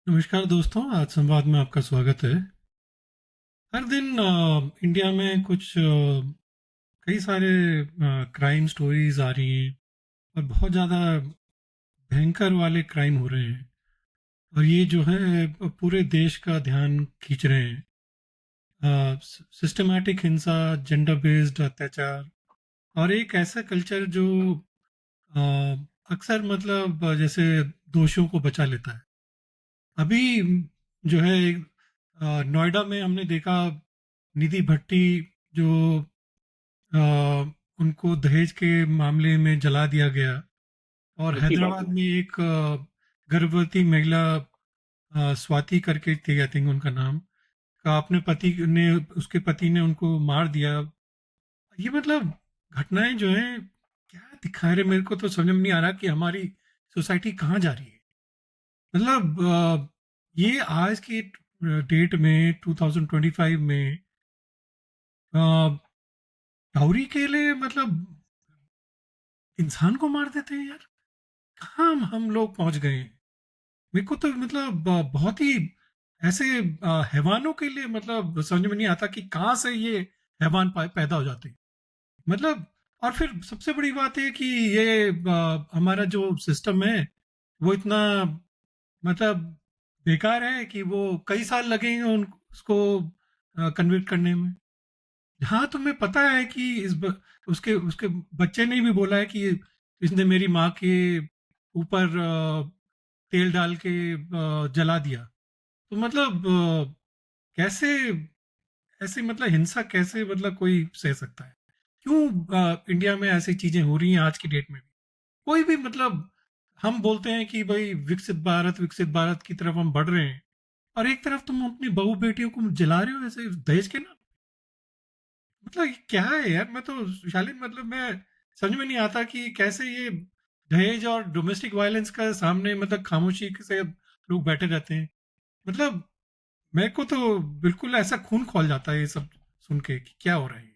नमस्कार दोस्तों, आज संवाद में आपका स्वागत है। हर दिन इंडिया में कुछ कई सारे क्राइम स्टोरीज आ रही हैं और बहुत ज़्यादा भयंकर वाले क्राइम हो रहे हैं। और ये जो है पूरे देश का ध्यान खींच रहे हैं। सिस्टमैटिक हिंसा, जेंडर बेस्ड अत्याचार और एक ऐसा कल्चर जो अ, अक्सर मतलब जैसे दोषियों को बचा लेता है। अभी जो है नोएडा में हमने देखा, निधि भट्टी जो अ, उनको दहेज के मामले में जला दिया गया। और निकी हैदराबाद भाटी। में एक गर्भवती महिला, स्वाति करके थी आई थिंक उनका नाम, का अपने पति ने, उसके पति ने उनको मार दिया। ये मतलब घटनाएं जो हैं, क्या दिखा रहे, मेरे को तो समझ में नहीं आ रहा कि हमारी सोसाइटी कहाँ जा रही है। मतलब ये आज की डेट में 2025 में डाउरी के लिए मतलब इंसान को मार देते हैं यार। कहाँ हम लोग पहुंच गए हैं। मेरे को तो मतलब बहुत ही ऐसे हैवानों के लिए मतलब समझ में नहीं आता कि कहाँ से ये हैवान पैदा हो जाते हैं। मतलब और फिर सबसे बड़ी बात है कि ये हमारा जो सिस्टम है वो इतना मतलब बेकार है कि वो कई साल लगेंगे उसको कन्विक्ट करने में। हाँ, तुम्हें पता है कि उसके उसके बच्चे ने भी बोला है कि इसने मेरी माँ के ऊपर तेल डाल के जला दिया। तो मतलब कैसे ऐसे मतलब हिंसा कैसे मतलब कोई सह सकता है? क्यों इंडिया में ऐसी चीजें हो रही हैं आज की डेट में भी? कोई भी मतलब हम बोलते हैं कि भाई विकसित भारत की तरफ हम बढ़ रहे हैं, और एक तरफ तुम अपनी बहू बेटियों को जला रहे हो ऐसे दहेज के नाम। मतलब ये क्या है यार? मैं तो शालीन मतलब मैं समझ में नहीं आता कि कैसे ये दहेज और डोमेस्टिक वायलेंस का सामने मतलब खामोशी से लोग बैठे रहते हैं। मतलब मेरे को तो बिल्कुल ऐसा खून खौल जाता है ये सब सुन के कि क्या हो रहा है।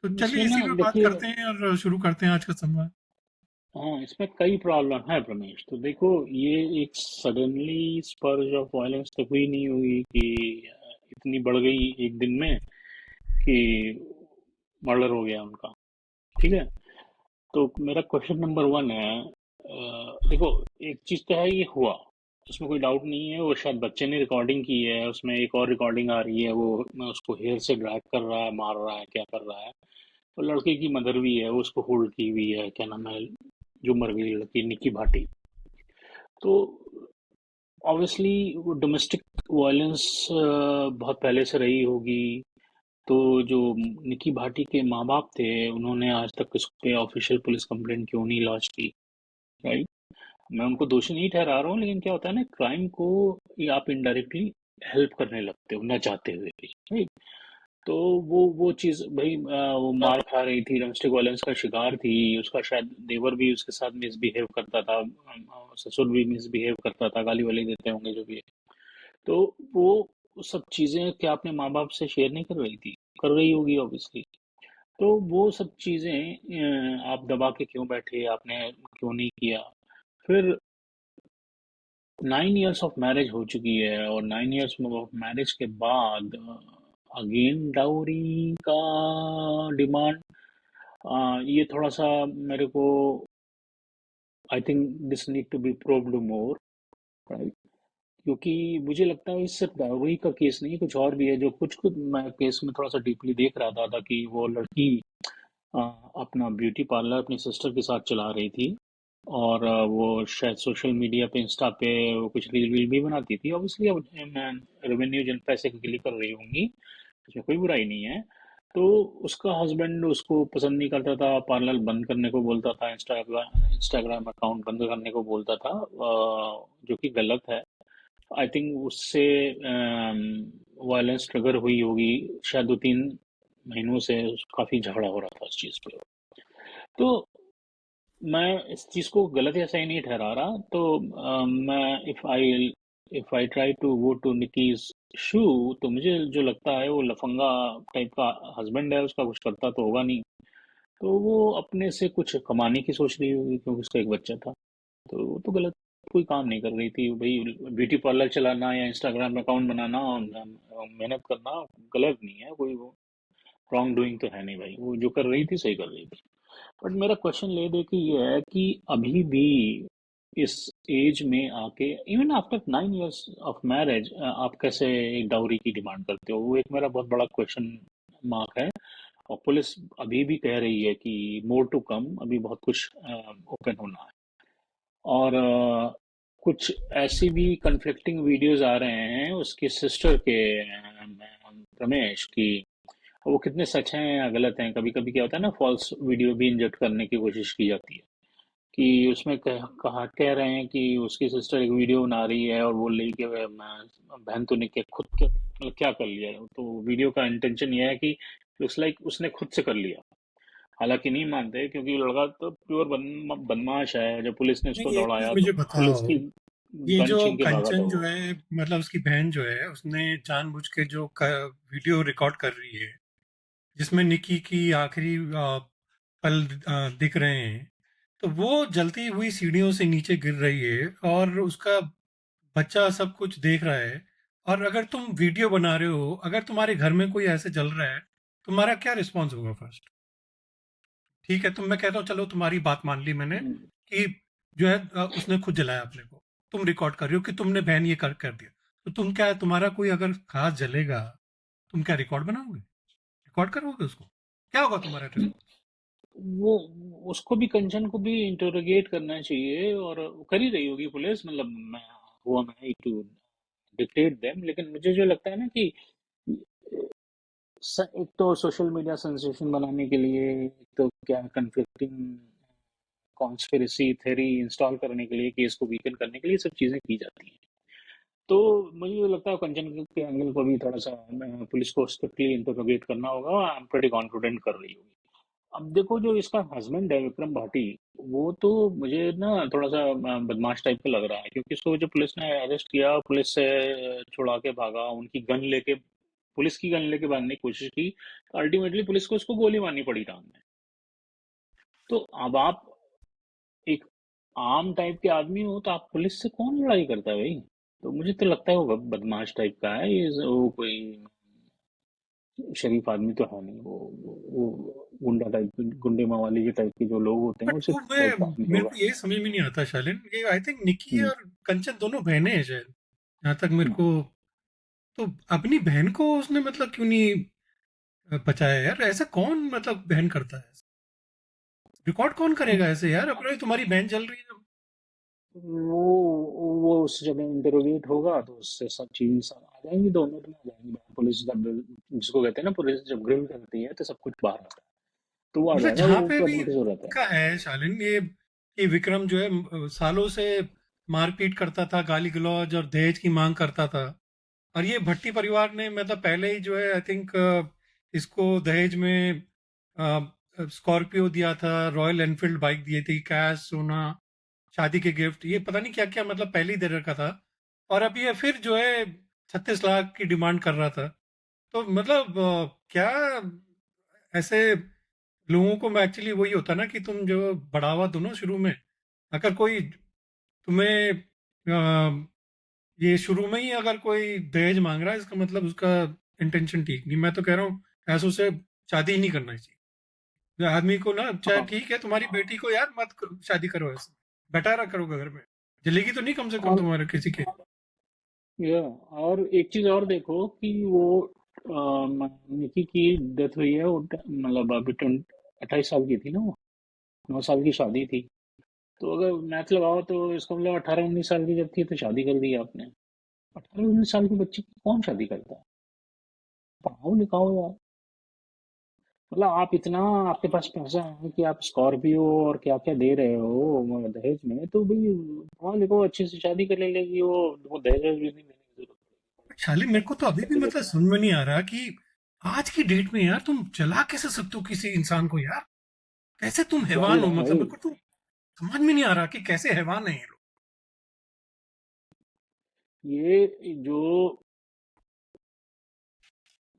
तो चलिए इसमें इसी ना पे बात देखिए। करते हैं और शुरू करते हैं आज का संवाद। हाँ, इसमें कई प्रॉब्लम है प्रमेश। तो देखो, ये एक सडनली स्पर्ज ऑफ वायलेंस तो हुई नहीं हुई कि इतनी बढ़ गई एक दिन में कि मर्डर हो गया उनका। ठीक है। तो मेरा क्वेश्चन नंबर वन है, देखो, एक चीज तो है, ये हुआ, उसमें कोई डाउट नहीं है। वो शायद बच्चे ने रिकॉर्डिंग की है, उसमें एक और रिकॉर्डिंग आ रही है, वो उसको हेयर से ड्रैग कर रहा है, मार रहा है, क्या कर रहा है। और लड़के की मदर भी है, वो उसको होल्ड की हुई है, क्या नाम है, जो मर गई लड़की, निकी भाटी। तो ऑब्वियसली वो डोमेस्टिक वायलेंस बहुत पहले से रही होगी। तो जो निकी भाटी के माँ बाप थे, उन्होंने आज तक इस पे ऑफिशियल पुलिस कंप्लेंट क्यों नहीं लॉन्च की? राइट। मैं उनको दोषी नहीं ठहरा रहा हूँ, लेकिन क्या होता है ना, क्राइम को ये आप इनडायरेक्टली हेल्प करने लगते हो न चाहते हुए भी, राइट। तो वो चीज़ भाई, वो मार खा रही थी, डोमेस्टिक वायलेंस का शिकार थी, उसका शायद देवर भी उसके साथ मिसबिहेव करता था, ससुर भी मिसबिहेव करता था, गाली वाली देते होंगे जो भी है। तो वो सब चीज़ें क्या अपने माँ बाप से शेयर नहीं कर रही थी? कर रही होगी ऑब्वियसली। तो वो सब चीज़ें आप दबा के क्यों बैठे, आपने क्यों नहीं किया? फिर 9 इयर्स ऑफ मैरिज हो चुकी है, और 9 इयर्स ऑफ मैरिज के बाद अगेन डाउरी का डिमांड, ये थोड़ा सा मेरे को, I think this need to be probed more, right. क्योंकि मुझे लगता है इस सिर्फ डाउरी का केस नहीं है, कुछ और भी है जो कुछ कुछ मैं केस में थोड़ा सा डीपली देख रहा था कि वो लड़की अ, अपना ब्यूटी पार्लर अपनी सिस्टर के साथ चला रही थी। और वो शायद सोशल मीडिया पे, इंस्टा पे वो कुछ रील वील भी बनाती थी, ऑब्वियसली अब रेवेन्यू जन पैसे के लिए कर रही होंगी, इसमें कोई बुराई नहीं है। तो उसका हस्बैंड उसको पसंद नहीं करता था, पार्लर बंद करने को बोलता था, इंस्टाग्राम अकाउंट बंद करने को बोलता था, जो कि गलत है। आई थिंक उससे वायलेंस ट्रिगर हुई होगी, शायद 2-3 महीनों से काफी झगड़ा हो रहा था इस चीज पे। तो मैं इस चीज को गलत या सही नहीं ठहरा रहा। तो मैं if I try to go to Nikki's shoe, तो मुझे जो लगता है वो लफंगा टाइप का हस्बैंड है, उसका कुछ करता तो होगा नहीं। तो वो अपने से कुछ कमाने की सोच रही होगी, क्योंकि उसका एक बच्चा था। तो वो तो गलत कोई काम नहीं कर रही थी भाई। ब्यूटी पार्लर चलाना या इंस्टाग्राम अकाउंट बनाना और मेहनत करना गलत नहीं है, कोई वो रॉन्ग डूइंग तो है नहीं भाई, वो जो कर रही थी सही कर रही थी। बट मेरा क्वेश्चन ले दे कि ये है कि अभी भी इस एज में आके, even after 9 years of marriage, आप कैसे एक डाउरी की डिमांड करते हो? वो एक मेरा बहुत बड़ा क्वेश्चन मार्क है। और पुलिस अभी भी कह रही है कि मोर टू कम, अभी बहुत कुछ ओपन होना है। और कुछ ऐसी भी कन्फ्लिक्टिंग वीडियोस आ रहे हैं उसकी सिस्टर के, रमेश की, वो कितने सच हैं या गलत हैं। कभी कभी क्या होता है ना, फॉल्स वीडियो भी इंजेक्ट करने की कोशिश की जाती है कि उसमें कह रहे हैं कि उसकी सिस्टर एक वीडियो बना रही है और बोल रही है कि बहन तूने क्या खुद के मतलब क्या कर लिया है?" तो वीडियो का इंटेंशन ये है कि लुक्स लाइक उसने खुद से कर लिया। हालांकि नहीं मानते क्योंकि लड़का तो प्योर बदमाश है। जब पुलिस ने उसको नहीं, एक चीज दौड़ाया तो मुझे बताओ, पुलिस की ये गन जो छीन के भागा था कंचन जो वो। है, मतलब उसकी बहन जो है, उसने जानबूझ के जो वीडियो रिकॉर्ड कर रही है, जिसमें निकी की आखिरी पल दिख रहे हैं, तो वो जलती हुई सीढ़ियों से नीचे गिर रही है और उसका बच्चा सब कुछ देख रहा है। और अगर तुम वीडियो बना रहे हो, अगर तुम्हारे घर में कोई ऐसे जल रहा है, तुम्हारा क्या रिस्पॉन्स होगा फर्स्ट? ठीक है, तुम, मैं कहता हूँ चलो तुम्हारी बात मान ली मैंने हम्म, कि जो है उसने खुद जलाया अपने को, तुम रिकॉर्ड कर रहे हो कि तुमने बहन ये कर दिया, तो तुम क्या, तुम्हारा कोई अगर खास जलेगा, तुम क्या रिकॉर्ड बनाओगे, रिकॉर्ड करोगे उसको? क्या होगा तुम्हारा रिस्पॉन्स? वो उसको भी, कंचन को भी इंटरोगेट करना चाहिए और वो कर ही रही होगी पुलिस। मतलब मैं हुआ मैं टू डिक्टेट देम, लेकिन मुझे जो लगता है ना कि एक तो सोशल मीडिया सेंसेशन बनाने के लिए, एक तो क्या कंफ्लिक्टिंग कॉन्स्पिरेसी थ्योरी इंस्टॉल करने के लिए, केस को वीकन करने के लिए सब चीज़ें की जाती हैं। तो मुझे ये लगता है कंचन के एंगल को भी थोड़ा सा पुलिस को स्ट्रिक्टली इंटरोगेट करना होगा। आई एम प्रेटी कॉन्फिडेंट कर रही होगी। अब देखो जो इसका हस्बैंड है विक्रम भाटी, वो तो मुझे ना थोड़ा सा बदमाश टाइप का लग रहा है, क्योंकि उसको जब पुलिस ने अरेस्ट किया, पुलिस से छुड़ा के भागा, उनकी गन लेके, पुलिस की गन लेके भागने की कोशिश की, तो अल्टीमेटली पुलिस को उसको गोली मारनी पड़ी टांग में। तो अब आप एक आम टाइप के आदमी हो तो आप पुलिस से कौन लड़ाई करता है भाई? तो मुझे तो लगता है वो बदमाश टाइप का है ये, वो कोई शरीफ आदमी तो है नहीं। वो गुंडा टाइप, गुंडे मवाली के टाइप के जो लोग होते हैं, बट उसी वो, टाइप का मैं, आदमी मेरे होगा। को ये समझ में नहीं आता शालिन, ये आई थिंक निकी हम्म, और कंचन दोनों बहनें हैं शायद, जहाँ तक मेरे हम्म। को। तो अपनी बहन को उसने मतलब क्यों नहीं बचाया यार? ऐसा कौन मतलब बहन करता है? रिकॉर्ड कौन करेगा ऐसे यार? अपने तुम्हारी बहन जल रही है। वो वो उस जब इंटरोगेट होगा तो उससे सब चीजें सब आ जाएंगी, 2 मिनट में आ जाएंगी बाहर। पुलिस जब, जिसको कहते हैं ना, पुलिस जब ग्रिल करती है तो सब कुछ बाहर आता है, तो वो आ मतलब जाएगा, जहाँ वो पे पूरा भी नोटिस हो जाता है। का है शालिन, ये विक्रम जो है सालों से मारपीट करता था, गाली गलौज और दहेज की मांग करता था। और ये भट्टी परिवार ने मतलब पहले ही जो है आई थिंक इसको दहेज में स्कॉर्पियो दिया था, रॉयल एनफील्ड बाइक दी थी, कैश, सोना, शादी के गिफ्ट, ये पता नहीं क्या क्या मतलब पहले ही दे रखा था। और अब ये फिर जो है 36 लाख की डिमांड कर रहा था। तो मतलब क्या ऐसे लोगों को, मैं एक्चुअली वही होता ना कि तुम जो बढ़ावा दो ना शुरू में, अगर कोई तुम्हें ये शुरू में ही अगर कोई दहेज मांग रहा है, इसका मतलब उसका इंटेंशन ठीक नहीं। मैं तो कह रहा हूँ ऐसों से शादी ही नहीं करना चाहिए आदमी को ना। चाहे हाँ। ठीक है तुम्हारी बेटी को यार मत शादी करो ऐसे, बैठा करो घर में, जलेगी तो नहीं कम से कम और तुम्हारे किसी के। या और एक चीज और देखो कि वो निकी की डेथ हुई है, वो मतलब अभी 28 साल की थी ना वो, 9 साल की शादी थी। तो अगर मैथ लगाओ तो इसका मतलब 18-19 साल की जब थी तो शादी कर दी आपने। 18-19 साल की बच्ची की कौन शादी करता है? पढ़ाओ लिखाओ यार। मतलब आप इतना, आपके पास पैसा है कि आप स्कॉर्पियो और क्या क्या दे रहे हो दहेज में, तो भाई पढ़ाओ लिखो, अच्छे से शादी कर ले लेगी वो दहेज वहेज भी नहीं देने की जरूरत शाली, मेरे को तो अभी भी पड़ेगी। मतलब समझ में नहीं आ रहा कि आज की डेट में यार तुम जला कैसे सकते हो किसी इंसान को यार? कैसे तुम वही हैवान हो? मतलब वही मेरे को तो समझ में नहीं आ रहा कि कैसे हैवान है ये लोग। ये जो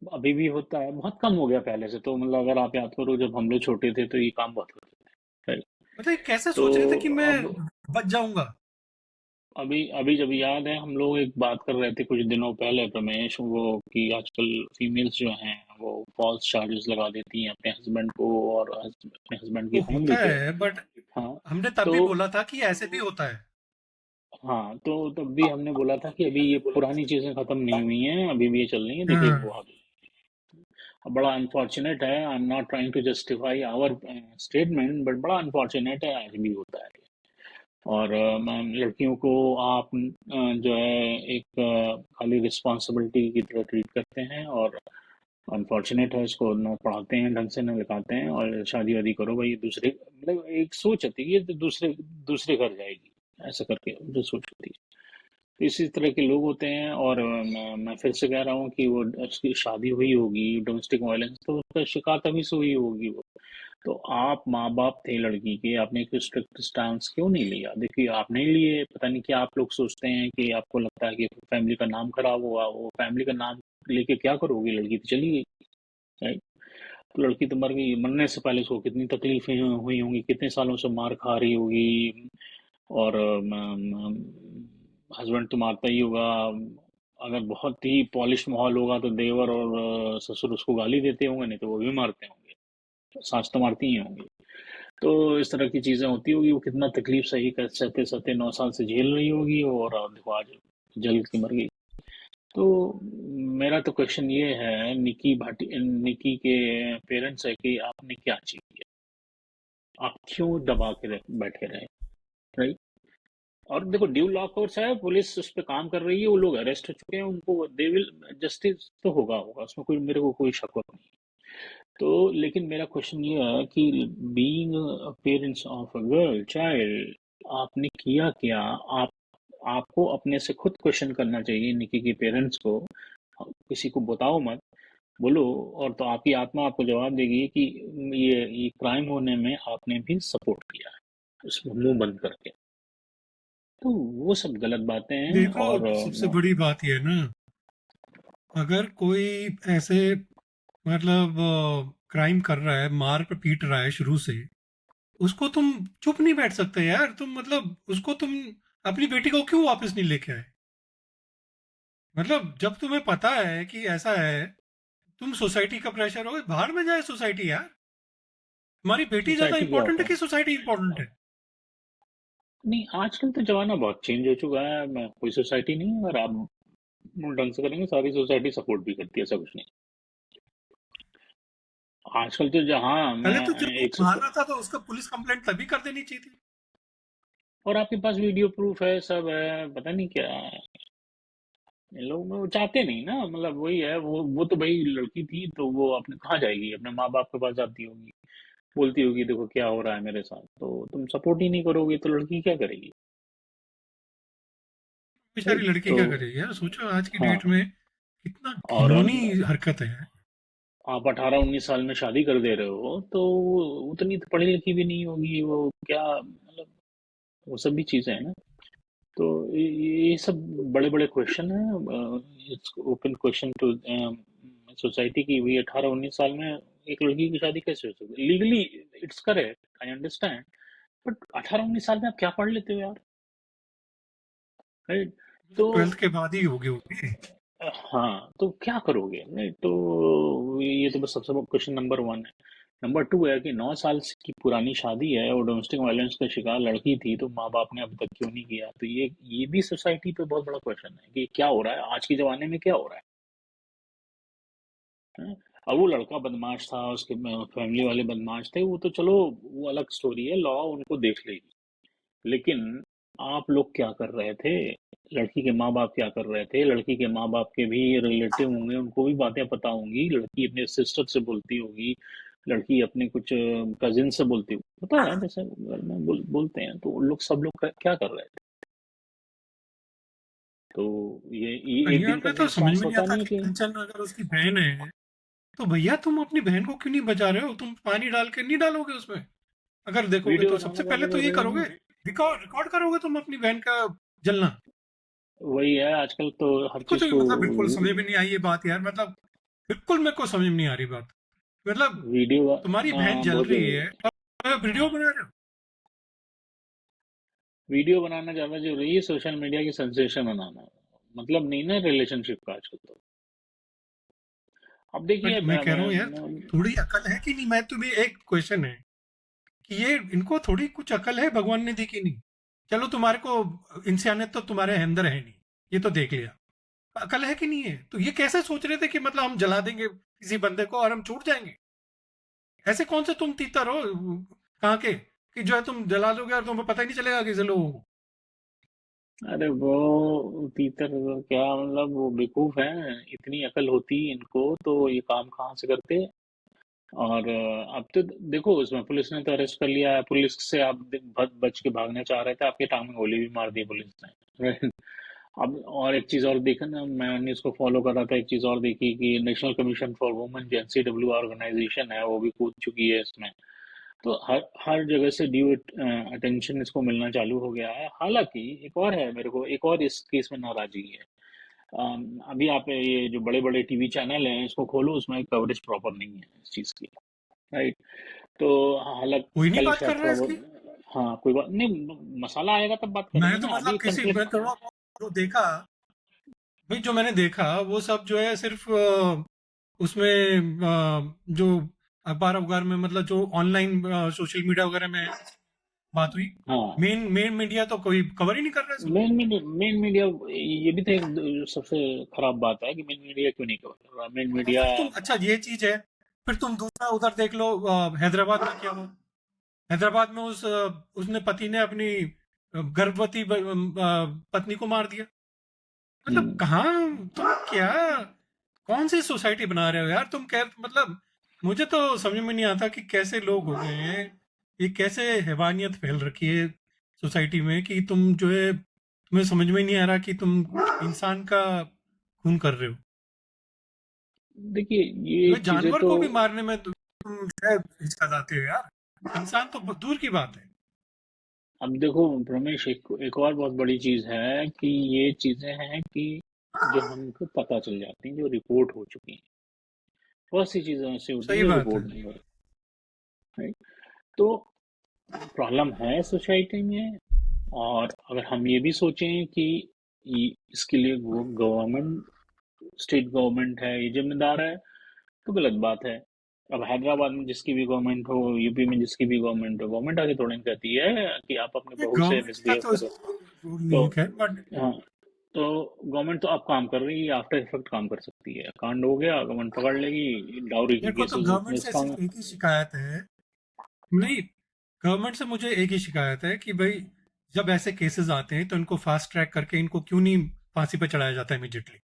अभी भी होता है बहुत कम हो गया पहले से। तो मतलब अगर आप याद करो जब हम लोग छोटे थे तो ये काम बहुत होते थे, राइट? मतलब ये कैसे तो सोच रहे थे कि मैं अब बच जाऊंगा? अभी अभी जब याद है, हम लोग एक बात कर रहे थे कुछ दिनों पहले रमेश, वो कि आजकल फीमेल्स जो हैं वो फॉल्स चार्जेस लगा देती हैं अपने हस्बैंड को और अपने हस्बैंड की वो फैमिली होता पे। है, बट हाँ। हमने तब तो भी बोला था कि ऐसे भी होता है। हाँ, तो तब भी हमने बोला था कि अभी ये पुरानी चीजें खत्म नहीं हुई हैं, अभी भी ये चल रही हैं। देखिए हाँ। वो अब बड़ा अनफॉर्चुनेट है, I am not trying to justify our statement, but बड़ा अनफॉर्चुनेट है, आज भी होता है। और लड़कियों को आप जो है एक खाली रिस्पॉन्सिबिलिटी की तरह ट्रीट करते हैं, और अनफॉर्चुनेट है, इसको न पढ़ाते हैं ढंग से, न लिखाते हैं, और शादी वादी करो भाई, दूसरे मतलब एक सोच होती है कि ये तो दूसरे दूसरे घर जाएगी, ऐसा करके जो सोच होती है। तो इसी तरह के लोग होते हैं। और मैं फिर से कह रहा हूँ कि वो उसकी शादी हुई होगी डोमेस्टिक वायलेंस, तो उसका शिकार तभी से हुई होगी वो। तो आप माँ बाप थे लड़की के, आपने एक स्ट्रिक्ट स्टांस क्यों नहीं लिया? देखिए आप नहीं लिए, पता नहीं क्या आप लोग सोचते हैं, कि आपको लगता है कि फैमिली का नाम खराब हुआ, वो फैमिली का नाम लेके क्या करोगे? लड़की तो चली गई, राइट? तो लड़की तो मर गई, मरने से पहले उसको कितनी तकलीफें हुई होंगी, कितने सालों से मार खा रही होगी। और हस्बैंड तो मारता ही होगा। अगर बहुत ही पॉलिश माहौल होगा तो देवर और ससुर उसको गाली देते होंगे, नहीं तो वो भी मारते होंगे, सास तो मारती ही होंगी। तो इस तरह की चीजें होती होगी, वो कितना तकलीफ सही कर सहते सहते 9 साल से झेल रही होगी, और देखो आज जल के मर गई। तो मेरा तो क्वेश्चन ये है, निकी के पेरेंट्स है, कि आपने क्या अचीव किया? आप क्यों दबा के बैठे रहे, राइट? और देखो ड्यू लॉ कोर्स है, पुलिस उस पर काम कर रही है, वो लोग अरेस्ट हो चुके हैं, उनको दे विल जस्टिस तो होगा होगा, उसमें कोई मेरे को कोई शक वक नहीं। तो लेकिन मेरा क्वेश्चन ये है कि being parents of a girl child, आपने किया क्या? आप आपको अपने से खुद क्वेश्चन करना चाहिए, निकी के पेरेंट्स को। किसी को बताओ मत, बोलो, और तो आपकी आत्मा आपको जवाब देगी कि ये क्राइम होने में आपने भी सपोर्ट किया है, उसमें मुंह बंद करके। तो वो सब गलत बातें हैं। देखो, और सबसे बड़ी बात यह है ना, अगर कोई ऐसे मतलब क्राइम कर रहा है, मार पे पीट रहा है शुरू से, उसको तुम चुप नहीं बैठ सकते यार। तुम मतलब उसको तुम अपनी बेटी को क्यों वापस नहीं लेके आए? मतलब जब तुम्हें पता है कि ऐसा है, तुम सोसाइटी का प्रेशर हो, बाहर में जाए सोसाइटी यार। तुम्हारी बेटी ज्यादा सोसाइटी क्या इंपॉर्टेंट होता है है? कि सोसाइटी इंपॉर्टेंट है? नहीं, आजकल तो जमाना बहुत चेंज हो चुका है। मैं कोई सोसाइटी नहीं है, अगर आप मूड ढंग से करेंगे सारी सोसाइटी सपोर्ट भी करती है, ऐसा कुछ नहीं। आजकल तो जहाँ पहले तो मैं जब वो एक मार रहा था तो उसका पुलिस कंप्लेंट तभी कर देनी चाहिए थी। और आपके पास वीडियो प्रूफ है, सब है, पता नहीं क्या है। इन लोग वो चाहते नहीं ना, मतलब वही है, वो तो भाई लड़की थी, तो वो अपने कहाँ जाएगी? अपने माँ बाप के पास जाती होगी, बोलती होगी देखो क्या हो रहा है मेरे साथ। तो तुम सपोर्ट ही नहीं करोगे तो लड़की क्या करेगी? बेचारी राइट? लड़की तो क्या करेगी यार? सोचो आज की डेट हाँ। में कितना और घिनौनी हरकत है। आप 18-19 साल में शादी कर दे रहे हो, तो वो उतनी तो पढ़ी लिखी भी नहीं होगी, वो क्या मतलब, वो सब भी चीजें हैं ना। तो ये सब बड़े बड़े क्वेश्चन हैं। It's open question to society की, वही 18-19 साल में एक लड़की की शादी कैसे हो सकती है legally? It's correct, I understand, but 18-19 साल में आप क्या पढ़ लेते हो यार, राइट? तो 12th के बाद ही होगी होगी। हाँ, तो क्या करोगे, राइट? तो ये तो बस सबसे क्वेश्चन नंबर वन है। नंबर टू है कि 9 साल की पुरानी शादी है और डोमेस्टिक वायलेंस का शिकार लड़की थी, तो माँ बाप ने अभी तक क्यों नहीं किया? तो ये भी सोसाइटी पे बहुत बड़ा क्वेश्चन है कि क्या हो रहा है आज के जमाने में, क्या हो रहा है? अब वो लड़का बदमाश था, उसके फैमिली वाले बदमाश थे, वो तो चलो वो अलग स्टोरी है, लॉ उनको देख लेगी। लेकिन आप लोग क्या कर रहे थे? लड़की के माँ बाप क्या कर रहे थे? लड़की के माँ बाप के भी रिलेटिव होंगे, उनको भी बातें पता होंगी, लड़की अपने सिस्टर से बोलती होगी, लड़की अपने कुछ कजिन से बोलती होगी, पता है, जैसे घर में बोलते हैं, तो उन लोग सब लोग क्या कर रहे थे? तो ये एक यार दिन का मैं तो समझ इंस्टांस में नहीं होता आता नहीं कि कि कंचन अगर उसकी बहन है, तो भैया तुम अपनी बहन को क्यों नहीं बचा रहे हो? तुम पानी डाल के नहीं डालोगे उसमें? अगर देखोगे वीडियो तो बनाने सबसे पहले वाले तो कर ये रहे करोगे, हैं। रिकॉर्ड रिकॉर्ड करोगे तुम अपनी बहन का जलना। वही है, आजकल तो हर मेरे को चीज तो को मतलब बिल्कुल समझ में नहीं आई ये बात यार। मतलब बिल्कुल मेरे को समझ में नहीं आ रही बात। मतलब वीडियो तुम्हारी बहन जल बहुत रही है और वीडियो बना रहे हो। वीडियो बनाना ज़्यादा ज़रूरी है, सोशल मीडिया की सेंसेशन बनाना मतलब नहीं ना रिलेशनशिप का आजकल तो। अब देखिए बट मैं कह रहा हूँ यार, थोड़ी अकल है कि नहीं? मैं तुम्हें एक क्वेश्चन है कि ये इनको थोड़ी कुछ अकल है भगवान ने दी कि नहीं? चलो तुम्हारे को इंसानियत तो तुम्हारे अंदर है नहीं, ये तो देख लिया। अकल है कि नहीं है? तो ये कैसे सोच रहे थे कि मतलब हम जला देंगे किसी बंदे को और हम छूट जाएंगे? ऐसे कौन से तुम तीतर हो कहाँ के कि जो है तुम जला दोगे और तुम्हें पता ही नहीं चलेगा किसी लोगों को? अरे वो तीतर क्या मतलब, वो बेवकूफ हैं, इतनी अकल होती इनको तो ये काम कहाँ से करते। और अब तो देखो, उसमें पुलिस ने तो अरेस्ट कर लिया है, पुलिस से आप बच के भागने चाह रहे थे, आपके टांग में गोली भी मार दी पुलिस ने। अब और एक चीज और देखा ना, मैंने इसको फॉलो कर रहा था, एक चीज और देखी कि नेशनल कमीशन फॉर वुमेन जो एनसीडब्ल्यू ऑर्गेनाइजेशन है वो भी कूद चुकी है इसमें। तो हर हर जगह से ड्यू अटेंशन इसको मिलना चालू हो गया है। हालांकि एक और है, मेरे को एक और इस केस में नाराजगी है। अभी आप ये जो बड़े बड़े टीवी चैनल हैं इसको खोलो, उसमें कवरेज प्रॉपर नहीं है इस चीज़ की, राइट। तो हालांकि कोई नहीं कल बात शायद कर रहा है थोड़ा इसकी। बहुत, हाँ कोई बात नहीं, मसाला आएगा तब बात करेंगे मैं तो ना, मतलब अभी किसी मैं कंफ्लिक्ट। थोड़ा जो देखा, भाई जो मैंने देखा वो सब जो है सिर्फ उसमें जो अखबार वगैरह में मतलब जो ऑनलाइन सोशल मीडिया वगैरह में बात हुई। हाँ, मेन मेन मीडिया तो कोई कवर ही नहीं कर रहा है इसको। मेन मीडिया, ये भी तो एक सबसे खराब बात है कि मेन मीडिया क्यों नहीं कवर कर रहा, मेन और मीडिया। फिर तुम, अच्छा ये चीज है, फिर तुम दूसरा उधर देख लो, हैदराबाद में क्या हुआ। हैदराबाद में उसने पति ने अपनी गर्भवती पत्नी को मार दिया। मतलब हम्म, कहाँ तुम क्या, कौन सी सोसाइटी बना रहे हो यार तुम? कह मतलब मुझे तो समझ में नहीं आता कि कैसे लोग हो गए हैं, ये कैसे हैवानियत फैल रखी है सोसाइटी में कि तुम जो है तुम्हें समझ में नहीं आ रहा कि तुम इंसान का खून कर रहे हो। देखिए ये तुम्हें चीजें जानवर तो, को भी मारने में तुम जो है हिचकिचाते हो यार, इंसान तो दूर की बात है। अब देखो रमेश, एक और बहुत बड़ी चीज है कि ये चीजें हैं कि जो हमको पता चल जाती हैं, जो रिपोर्ट हो चुकी हैं, बहुत सी चीजें ऐसी होती हैं सही जो बात है। रिपोर्ट नहीं हो रही, राइट। तो प्रॉब्लम है सोसाइटी में। और अगर हम ये भी सोचें कि इसके लिए गवर्नमेंट, स्टेट गवर्नमेंट है ये जिम्मेदार है, तो गलत बात है। अब हैदराबाद में जिसकी भी गवर्नमेंट हो, यूपी में जिसकी भी गवर्नमेंट हो, गवर्नमेंट आगे थोड़ी ना कहती है कि आप अपनी ये बहू से गवर्नमेंट का मिसबिहेव तो कर रहे इसमें हो। रूल नहीं तो है खैर, बट हाँ, तो गवर्नमेंट तो अब काम कर रही है, आफ्टर इफेक्ट काम कर सकती है, कांड हो गया गवर्नमेंट पकड़ लेगी, डाउरी के मेरे को तो केसेस गवर्नमेंट इतने से स्ट्रांग। सिर्फ एक ही शिकायत है। नहीं, गवर्नमेंट से मुझे एक ही शिकायत है कि भाई जब ऐसे केसेस आते हैं तो इनको फास्ट ट्रैक करके इनको क्यों नहीं फांसी पे चढ़ाया जाता है इमीडिएटली?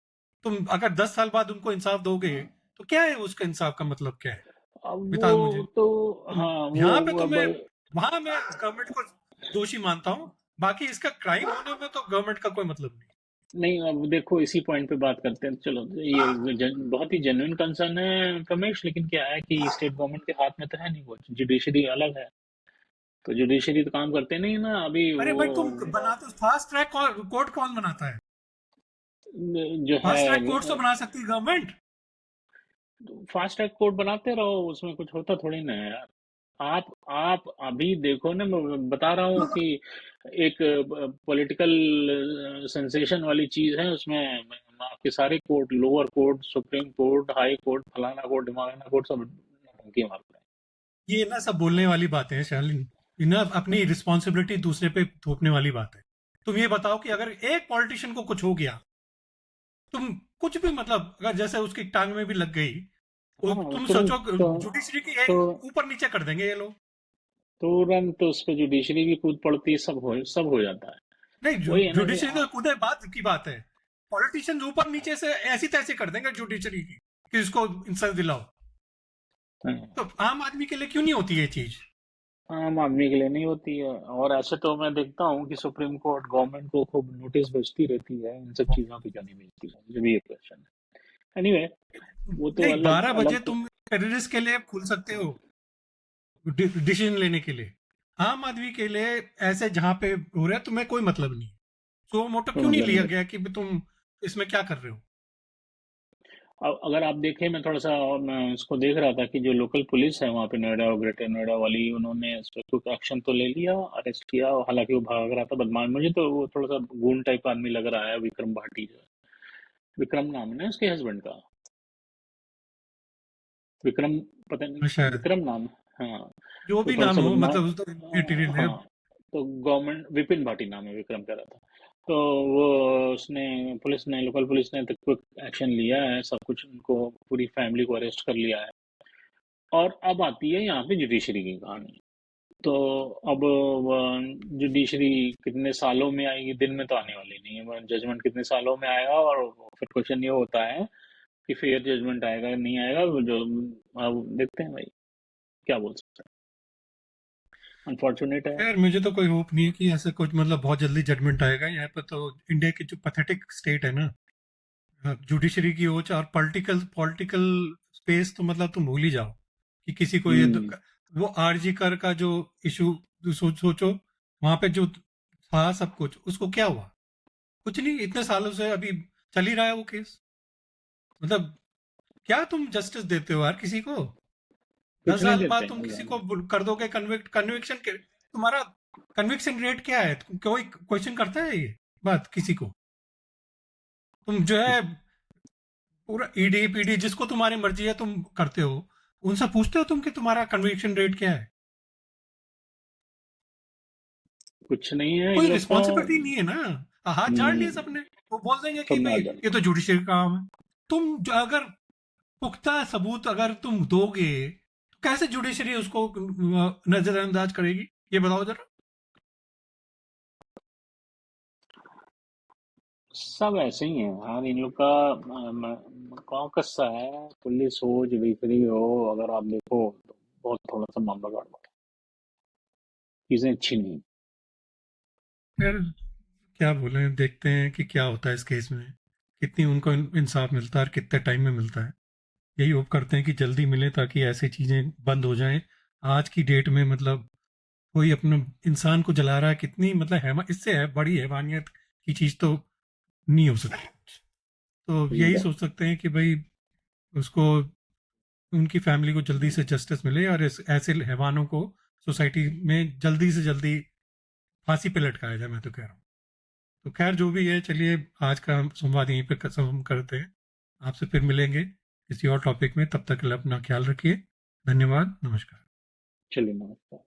तुम अगर 10 साल बाद उनको इंसाफ दोगे तो क्या है उसका इंसाफ का मतलब क्या है? अब वो बता मुझे। तो, तुम हाँ यहाँ पे वो अब, तुम्हें, वहां मैं गवर्नमेंट को दोषी मानता हूँ, बाकी इसका क्राइम होने में तो गवर्नमेंट का कोई मतलब नहीं। नहीं अब देखो इसी पॉइंट पे बात करते हैं, चलो ये बहुत ही जेन्युइन कंसर्न है रमेश, लेकिन क्या है कि स्टेट गवर्नमेंट के हाथ में तो है नहीं, वो जुडिशरी अलग है, तो जुडिशरी तो काम करते नहीं ना अभी अरे वो। भाई तुम बनाते हो फास्ट ट्रैक कोर्ट, कौन बनाता है? जो फास्ट ट्रैक कोर्ट तो है, बना सकती है गवर्नमेंट। फास्ट ट्रैक कोर्ट बनाते रहो, उसमें कुछ होता थोड़ी ना है यार। आप अभी देखो ना, मैं बता रहा हूँ कि एक पॉलिटिकल सेंसेशन वाली चीज है उसमें, आपके सारे court, lower court, supreme court, high court, फलाना कोर्ट, ढिमाना कोर्ट, सब धमकी मार रहे ये ना सब बोलने वाली बातें हैं शालिन, ये ना अपनी रिस्पॉन्सिबिलिटी दूसरे पे थोपने वाली बात है। तुम ये बताओ कि अगर एक पॉलिटिशियन को कुछ हो गया, तुम कुछ भी मतलब अगर जैसे उसकी टांग में भी लग गई, हैं। हाँ तुम तुरंत सोचो तो, जुडिशरी की तो ऊपर नीचे कर देंगे ये लोग। तुरंत उस पर जुडिशरी भी कूद पड़ती है, सब हो जाता है। नहीं, वही है ना कि जुडिशरी तो खुद बात की बात है, पॉलिटिशियन ऊपर नीचे से ऐसी तैसी कर देंगे जुडिशरी की कि इसको इंसाफ दिलाओ। तो आम आदमी के लिए क्यों नहीं होती ये चीज? आम आदमी के लिए नहीं होती है। और ऐसे तो मैं देखता हूँ कि सुप्रीम कोर्ट गवर्नमेंट को खूब नोटिस भेजती रहती है, इन सब चीजों की क्यों नहीं भेजती है, मुझे भी ये क्वेश्चन है। एनीवे, वो तो नहीं, अलग 12 बजे अलग। तुम टेररिस्ट के लिए खुल सकते हो डिसीजन लेने के लिए। आम आदमी के लिए ऐसे जहां पे हो रहा है तुम्हें कोई मतलब नहीं। तो मोटो क्यों समझ नहीं गया लिया मैं। गया कि भी तुम इसमें क्या कर रहे हो? अगर आप देखें, मैं थोड़ा सा मैं इसको देख रहा था कि जो लोकल पुलिस है वहाँ पे नोएडा और ग्रेटर नोएडा वाली, उन्होंने इस पे कुछ एक्शन तो ले लिया, अरेस्ट किया, हालांकि वो भाग रहा था बदमाश। मुझे तो वो थोड़ा सा गूंड टाइप आदमी लग रहा है, विक्रम भाटी जो है। विक्रम नाम है ना उसके हस्बैंड का, विक्रम, पता नहीं, शायद विक्रम नाम। हाँ, जो तो भी थोड़ा नाम सा हो, बदमाश। मतलब उस मटेरियल है। हाँ, तो गवर्नमेंट, विपिन भाटी नाम है, विक्रम कह रहा था। तो वो, उसने, पुलिस ने, लोकल पुलिस ने तो क्विक एक्शन लिया है, सब कुछ, उनको पूरी फैमिली को अरेस्ट कर लिया है। और अब आती है यहाँ पे जुडिशरी की कहानी। तो अब जुडिशरी कितने सालों में आएगी, दिन में तो आने वाली नहीं है, जजमेंट कितने सालों में आएगा। और फिर क्वेश्चन ये होता है कि फेयर जजमेंट आएगा नहीं आएगा, वो जो, अब देखते हैं भाई, क्या बोल सकते हैं, अनफॉर्चुनेट है। खैर मुझे तो कोई होप नहीं है कि ऐसे कुछ मतलब बहुत जल्दी जजमेंट आएगा यहाँ पर। तो इंडिया की जो पैथेटिक स्टेट है ना, जुडिशरी की ओर और पॉलिटिकल पॉलिटिकल स्पेस, तो मतलब तुम भूल ही जाओ कि किसी को ये हम्म। वो आरजी कर का जो इशू, सोचो वहां पे जो था सब कुछ, उसको क्या हुआ? कुछ नहीं, इतने सालों से अभी चल ही रहा है वो केस। मतलब क्या तुम जस्टिस देते हो यार किसी को? दस कुछ नहीं साल देते बाद तुम हैं किसी यार। को कर दोगे कन्विक्ट, कन्विक्शन के तुम्हारा कन्विक्शन रेट क्या है? कोई क्वेश्चन करता है ये बात किसी को? तुम जो है पूरा ईडी पीडी जिसको तुम्हारी मर्जी है तुम करते हो, उनसे पूछते हो तुम कि तुम्हारा कन्विक्शन रेट क्या है? कुछ नहीं है इन कोई लोग का। रिस्पॉन्सिबिलिटी नहीं है ना, हाथ झाड़ लिए हम्म। सबने। वो बोल देंगे कि सब भाई ना ये जाने। तो जुडिशियल काम है। तुम अगर पुख्ता सबूत अगर तुम दोगे तो कैसे जुडिशरी उसको नजरअंदाज करेगी? ये बताओ जरा। सब ऐसे ही है यार, इन लोग का कौन कस्सा है। पुलिस हो, जुडिशरी हो, अगर आप देखो तो बहुत थोड़ा सा मामला गड़बड़ है, चीजें अच्छी नहीं। यार क्या बोले, देखते हैं कि क्या होता है इस केस में, कितनी उनको इंसाफ मिलता है और कितने टाइम में मिलता है। यही होप करते हैं कि जल्दी मिले ताकि ऐसी चीजें बंद हो जाएं। आज की डेट में मतलब कोई अपने इंसान को जला रहा है, कितनी मतलब इससे है बड़ी हैवानियत की चीज तो नहीं हो सकती। तो सही यही बात। सोच सकते हैं कि भाई उसको, उनकी फैमिली को जल्दी से जस्टिस मिले और ऐसे हैवानों को सोसाइटी में जल्दी से जल्दी फांसी पे लटकाया जाए, मैं तो कह रहा हूँ। तो खैर जो भी है, चलिए आज का हम संवाद यहीं पे खत्म करते हैं। आपसे फिर मिलेंगे किसी और टॉपिक में, तब तक के लिए अपना ख्याल रखिए। धन्यवाद, नमस्कार। चलिए, नमस्कार।